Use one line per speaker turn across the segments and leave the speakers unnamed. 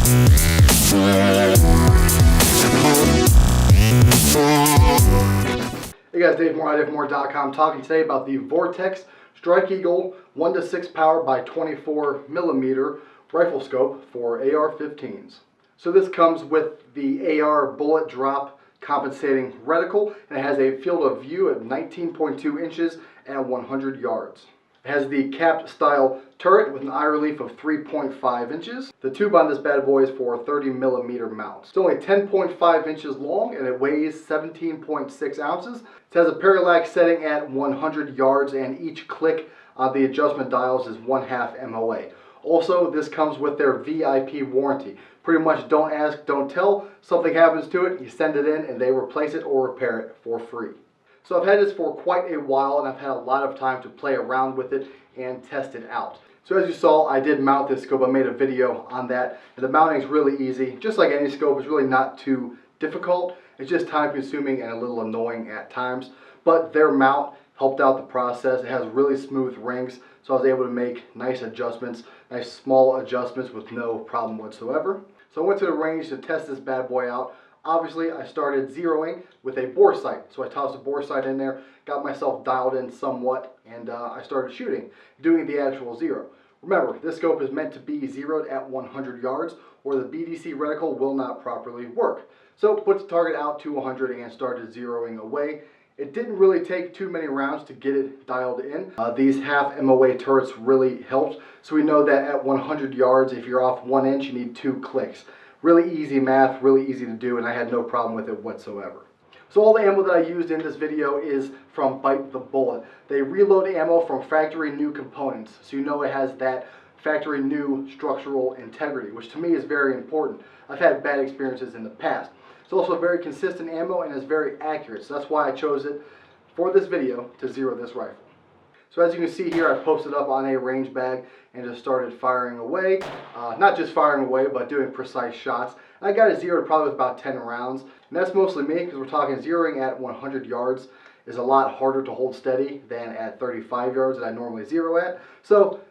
Hey guys, Dave Moore, DaveMoore.com, talking today about the Vortex Strike Eagle 1:6 power by 24 millimeter rifle scope for AR-15s. So this comes with the AR bullet drop compensating reticle, and it has a field of view at 19.2 inches at 100 yards. It has the capped style turret with an eye relief of 3.5 inches. The tube on this bad boy is for 30 millimeter mounts. It's only 10.5 inches long and it weighs 17.6 ounces. It has a parallax setting at 100 yards and each click on the adjustment dials is 1/2 MOA. Also, this comes with their VIP warranty. Pretty much don't ask, don't tell. Something happens to it, you send it in and they replace it or repair it for free. So I've had this for quite a while and I've had a lot of time to play around with it and test it out. So as you saw, I did mount this scope. I made a video on that. And the mounting is really easy. Just like any scope, it's really not too difficult. It's just time consuming and a little annoying at times. But their mount helped out the process. It has really smooth rings, so I was able to make nice adjustments, nice small adjustments with no problem whatsoever. So I went to the range to test this bad boy out. Obviously, I started zeroing with a bore sight. So I tossed a bore sight in there, got myself dialed in somewhat, and I started shooting, doing the actual zero. Remember, this scope is meant to be zeroed at 100 yards, or the BDC reticle will not properly work. So put the target out to 100 and started zeroing away. It didn't really take too many rounds to get it dialed in. These 1/2 MOA turrets really helped. So we know that at 100 yards, if you're off 1 inch, you need 2 clicks. Really easy math, really easy to do, and I had no problem with it whatsoever. So all the ammo that I used in this video is from Bite the Bullet. They reload ammo from factory new components, so you know it has that factory new structural integrity, which to me is very important. I've had bad experiences in the past. It's also very consistent ammo and is very accurate, so that's why I chose it for this video to zero this rifle. So as you can see here, I posted up on a range bag and just started firing away. Not just firing away, but doing precise shots. I got it zeroed probably with about 10 rounds. And that's mostly me, because we're talking zeroing at 100 yards is a lot harder to hold steady than at 35 yards that I normally zero at. So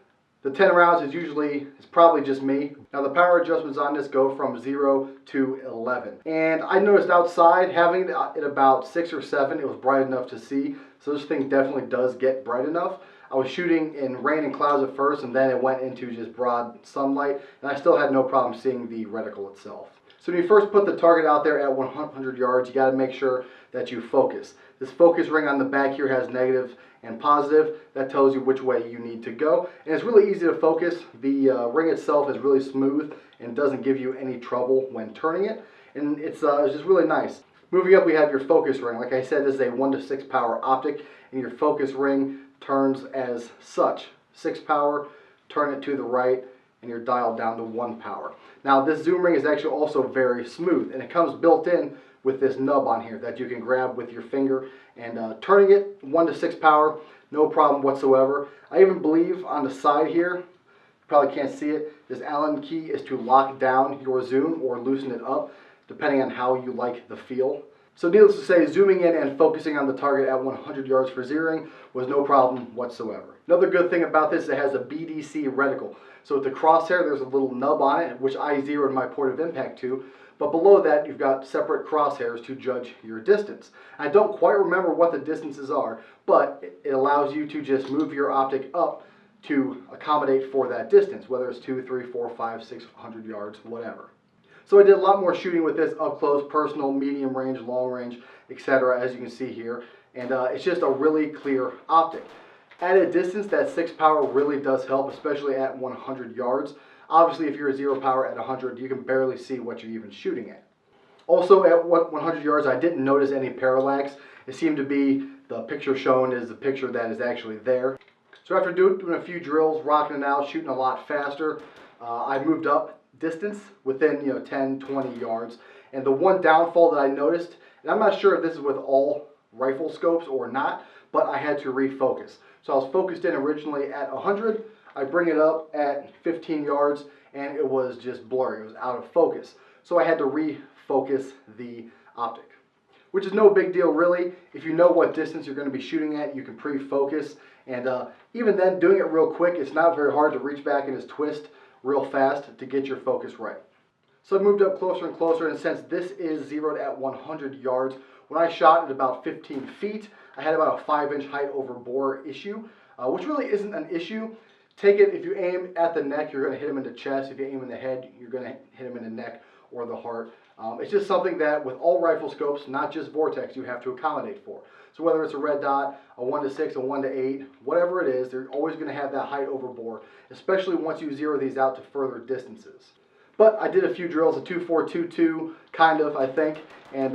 the 10 rounds is probably just me. Now the power adjustments on this go from 0 to 11. And I noticed outside, having it at about 6 or 7, it was bright enough to see. So this thing definitely does get bright enough. I was shooting in rain and clouds at first, and then it went into just broad sunlight, and I still had no problem seeing the reticle itself. So when you first put the target out there at 100 yards, you got to make sure that you focus. This focus ring on the back here has negative and positive. That tells you which way you need to go. And it's really easy to focus. The ring itself is really smooth and doesn't give you any trouble when turning it. And it's just really nice. Moving up, we have your focus ring. Like I said, this is a 1:6 power optic, and your focus ring turns as such. 6 power, turn it to the right, and you're dialed down to 1 power. Now this zoom ring is actually also very smooth, and it comes built in with this nub on here that you can grab with your finger, and turning it 1:6 power, no problem whatsoever. I even believe on the side here, you probably can't see it, this Allen key is to lock down your zoom or loosen it up depending on how you like the feel. So needless to say, zooming in and focusing on the target at 100 yards for zeroing was no problem whatsoever. Another good thing about this, it has a BDC reticle. So with the crosshair, there's a little nub on it, which I zeroed my port of impact to. But below that, you've got separate crosshairs to judge your distance. I don't quite remember what the distances are, but it allows you to just move your optic up to accommodate for that distance, whether it's 2, 3, 4, 5, 600 yards, whatever. So I did a lot more shooting with this up close, personal, medium range, long range, etc. as you can see here. And it's just a really clear optic. At a distance, that 6 power really does help, especially at 100 yards. Obviously, if you're a 0 power at 100, you can barely see what you're even shooting at. Also, at 100 yards, I didn't notice any parallax. It seemed to be the picture shown is the picture that is actually there. So after doing a few drills, rocking it out, shooting a lot faster, I moved up distance within 10, 20 yards. And the one downfall that I noticed, and I'm not sure if this is with all rifle scopes or not, but I had to refocus. So I was focused in originally at 100. I bring it up at 15 yards and it was just blurry. It was out of focus. So I had to refocus the optic, which is no big deal really. If you know what distance you're going to be shooting at, you can pre-focus. And even then, doing it real quick, it's not very hard to reach back and just twist real fast to get your focus right. So I moved up closer and closer, and since this is zeroed at 100 yards, when I shot at about 15 feet, I had about a 5-inch height over bore issue, which really isn't an issue. Take it, if you aim at the neck, you're going to hit him in the chest. If you aim in the head, you're going to hit him in the neck or the heart. It's just something that with all rifle scopes, not just Vortex, you have to accommodate for. So whether it's a red dot, a 1-6, a 1-8, whatever it is, they're always going to have that height over bore, especially once you zero these out to further distances. But I did a few drills, a 2-4-2-2, kind of, I think, and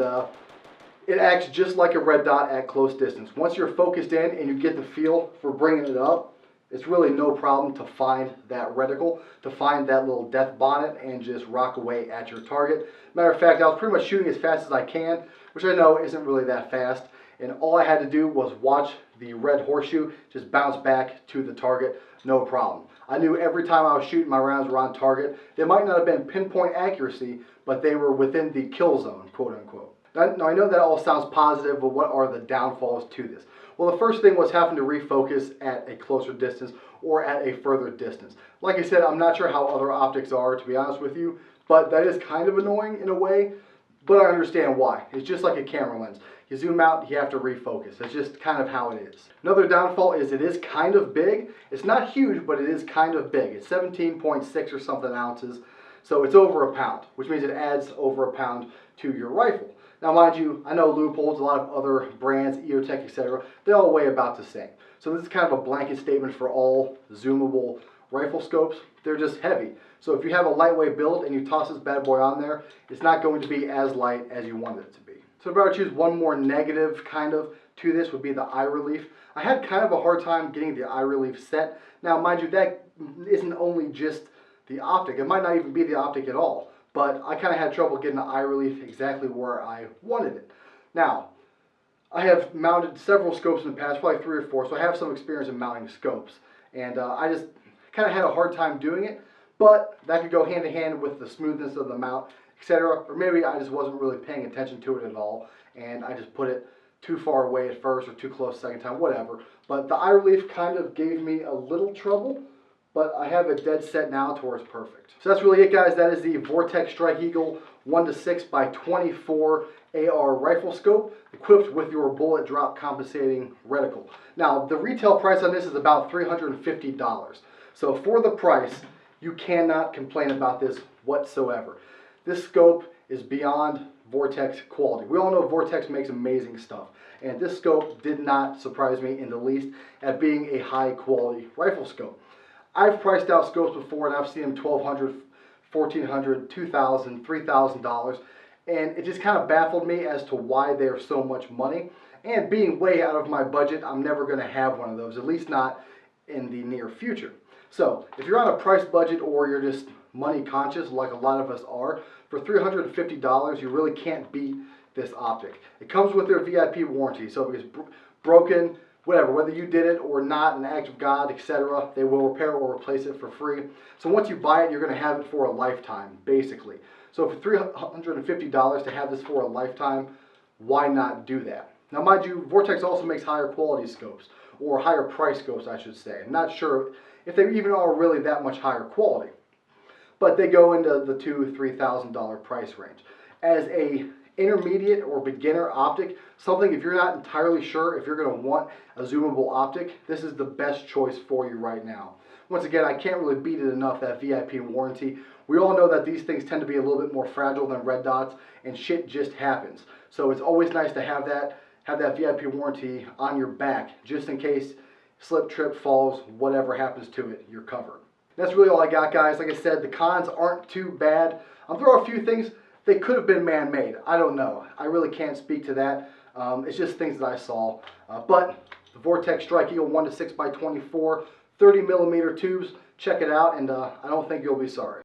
it acts just like a red dot at close distance. Once you're focused in and you get the feel for bringing it up, it's really no problem to find that reticle, to find that little death bonnet and just rock away at your target. Matter of fact, I was pretty much shooting as fast as I can, which I know isn't really that fast. And all I had to do was watch the red horseshoe just bounce back to the target, no problem. I knew every time I was shooting, my rounds were on target. They might not have been pinpoint accuracy, but they were within the kill zone, quote unquote. Now I know that all sounds positive, but what are the downfalls to this? Well, the first thing was having to refocus at a closer distance or at a further distance. Like I said, I'm not sure how other optics are, to be honest with you, but that is kind of annoying in a way, but I understand why. It's just like a camera lens. You zoom out, you have to refocus. It's just kind of how it is. Another downfall is it is kind of big. It's not huge, but it is kind of big. It's 17.6 or something ounces, so it's over a pound, which means it adds over a pound to your rifle. Now, mind you, I know Leupold's, a lot of other brands, EOTech, etc., they all weigh about the same. So this is kind of a blanket statement for all zoomable rifle scopes. They're just heavy. So if you have a lightweight build and you toss this bad boy on there, it's not going to be as light as you want it to be. So if I were to choose one more negative kind of to this would be the eye relief. I had kind of a hard time getting the eye relief set. Now, mind you, that isn't only just the optic. It might not even be the optic at all. But I kind of had trouble getting the eye relief exactly where I wanted it. Now, I have mounted several scopes in the past, probably 3 or 4, so I have some experience in mounting scopes. And I just kind of had a hard time doing it, but that could go hand in hand with the smoothness of the mount, etc. Or maybe I just wasn't really paying attention to it at all, and I just put it too far away at first or too close second time, whatever. But the eye relief kind of gave me a little trouble, but I have it dead set now to where it's perfect. So that's really it, guys. That is the Vortex Strike Eagle 1-6 by 24 AR rifle scope equipped with your bullet drop compensating reticle. Now, the retail price on this is about $350. So for the price, you cannot complain about this whatsoever. This scope is beyond Vortex quality. We all know Vortex makes amazing stuff, and this scope did not surprise me in the least at being a high quality rifle scope. I've priced out scopes before and I've seen them $1,200, $1,400, $2,000, $3,000, and it just kind of baffled me as to why they're so much money. And being way out of my budget, I'm never going to have one of those, at least not in the near future. So if you're on a price budget or you're just money conscious like a lot of us are, for $350 you really can't beat this optic. It comes with their VIP warranty, so if it's broken, whatever, whether you did it or not, an act of God, etc., they will repair or replace it for free. So once you buy it, you're going to have it for a lifetime, basically. So for $350 to have this for a lifetime, why not do that? Now, mind you, Vortex also makes higher quality scopes, or higher price scopes, I should say. I'm not sure if they even are really that much higher quality, but they go into the $2,000 to $3,000 price range. As a intermediate or beginner optic, something if you're not entirely sure if you're going to want a zoomable optic, this is the best choice for you right now. Once again, I can't really beat it enough, that VIP warranty. We all know that these things tend to be a little bit more fragile than red dots, and shit just happens. So it's always nice to have that VIP warranty on your back, just in case slip, trip, falls, whatever happens to it, you're covered. That's really all I got, guys. Like I said, the cons aren't too bad. I'll throw a few things. They could have been man-made. I don't know. I really can't speak to that. It's just things that I saw. But the Vortex Strike Eagle 1-6 by 24, 30mm tubes. Check it out, and I don't think you'll be sorry.